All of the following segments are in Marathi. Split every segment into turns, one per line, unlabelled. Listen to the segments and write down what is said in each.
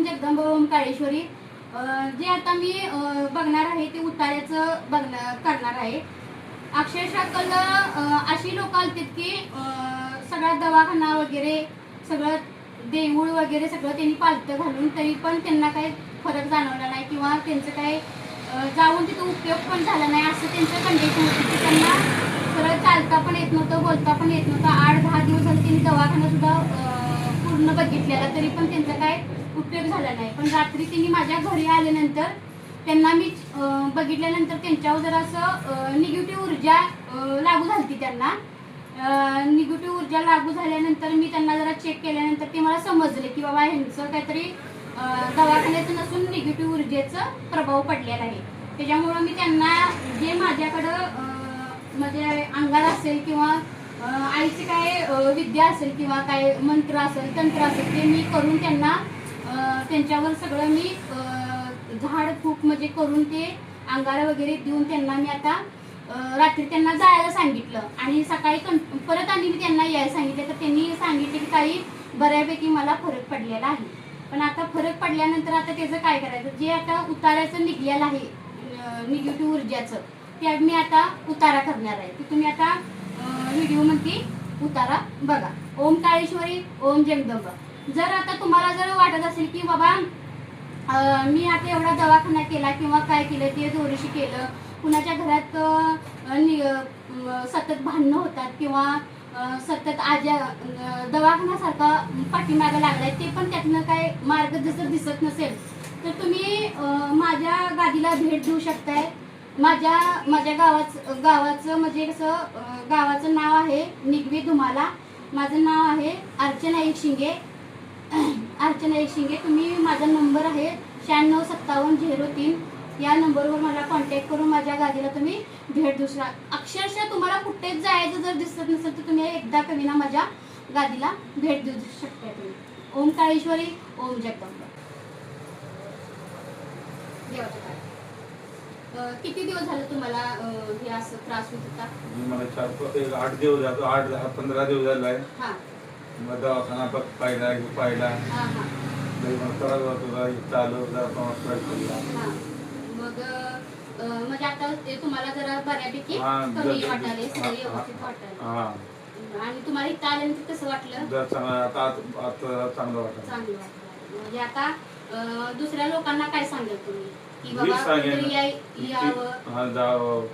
जगदंब ओम काळेश्वरी. जे आता मी बघणार आहे ते उतार्याचं करणार आहे. अक्षरशः कल अशी लोक आलतात की सगळा दवाखाना वगैरे सगळं देऊळ वगैरे सगळं त्यांनी पालतं घालून तरी पण त्यांना काही फरक जाणवला नाही किंवा त्यांचं काही जाऊन तिथं उपयोग पण झाला नाही असं त्यांचं कंडिशन होतं की त्यांना सरळ चालता पण येत नव्हतं, बोलता पण येत नव्हतं. 8-10 दिवस झाले त्यांनी दवाखाना सुद्धा पूर्ण बघितलेला तरी पण त्यांचा काय उपयोग झाला नाही. पण रात्री त्यांनी माझ्या घरी आल्यानंतर त्यांना मी बघितल्यानंतर त्यांच्यावर जरा असं निगेटिव्ह ऊर्जा लागू झाली. त्यांना निगेटिव्ह ऊर्जा लागू झाल्यानंतर मी त्यांना जरा चेक केल्यानंतर ते मला समजले की बाबा ह्यांचं काहीतरी दवाखान्याचं नसून निगेटिव्ह ऊर्जेचा प्रभाव पडलेला आहे. त्याच्यामुळं मी त्यांना जे माझ्याकडं म्हणजे अंगार असेल किंवा आईचे काय विद्या असेल किंवा काय मंत्र असेल तंत्र असेल ते मी करून त्यांना त्यांच्यावर सगळं मी झाड फूक म्हणजे करून ते अंगारा वगैरे देऊन त्यांना मी आता रात्री त्यांना जायला सांगितलं आणि सकाळी परत आणि मी त्यांना यायला सांगितलं. तर त्यांनी सांगितले की काही बऱ्यापैकी मला फरक पडलेला आहे. पण आता फरक पडल्यानंतर आता त्याचं काय करायचं, जे आता उताराचं निघलेलं आहे निगेटिव्ह ऊर्जाचं ते मी आता उतारा करणार आहे. की तुम्ही आता व्हिडिओमध्ये उतारा बघा. ओम काळेश्वरी ओम जगदंब. जर आता तुम्हाला जर वाटत असेल की बाबा मी आता एवढा दवाखाना केला किंवा काय केलं ते जोरीशी केलं, कुणाच्या घरात सतत भांडणं होतात किंवा सतत दवाखान्यासारखा पाठीमागं लागलाय ते पण त्यातनं काय मार्ग जसं दिसत नसेल तर तुम्ही माझ्या गादीला भेट देऊ शकताय. माझ्या गावाचं म्हणजे कसं गावाचं नाव आहे निगवे धुमाला. माझं नाव आहे अर्चना एक शिंगे. अर्चना एक शिंगे. तुम्ही माझा नंबर आहे 965703 या नंबरवर मला कॉन्टॅक्ट करून माझ्या गादीला तुम्ही भेट देऊ शकता. अक्षरशः तुम्हाला कुठेच जायचं जर दिसत नसेल तर तुम्ही एकदा कमी ना माझ्या गादीला भेट देऊ शकता. तुम्ही ओम काळेश्वरी ओम जगदंब. देवाच्या काय किती दिवस झाले तुम्हाला हे असं त्रास होत होता?
मला 8 दिवस जातो, 8-15 दिवस झाला आहे. मग दवाखाना पाहिला
मग म्हणजे आता ते तुम्हाला जरा बऱ्यापैकी कमी वाटायला सगळं व्यवस्थित वाटायला आणि तुम्हाला इथं आल्यानंतर कसं वाटलं?
चांगलं वाटलं.
म्हणजे आता दुसऱ्या लोकांना काय सांगाल तुम्ही की बाबा यावं येऊन जावं?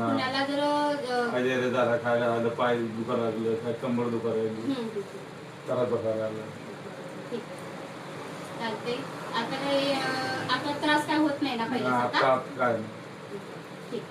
कुणाला जर
झाला खायला आलं, पाय दुखायला लागलं, काय कंबर दुखायला लागली, त्रास बघायला लागला.
ठीक चालते. आता काही आता त्रास काय होत नाही ना पहिला?
आता काय
ठीक.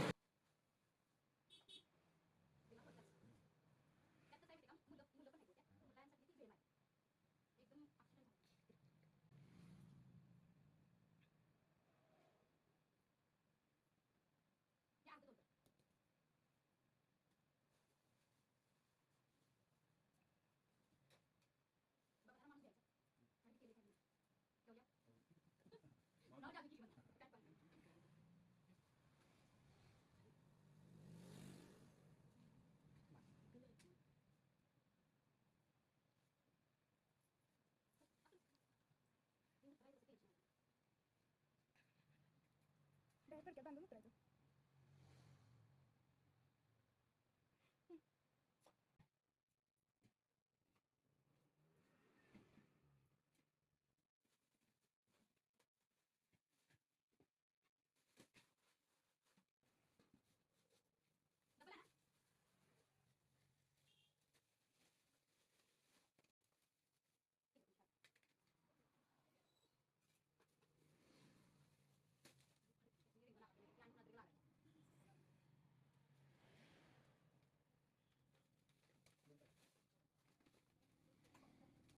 Perché andando preso.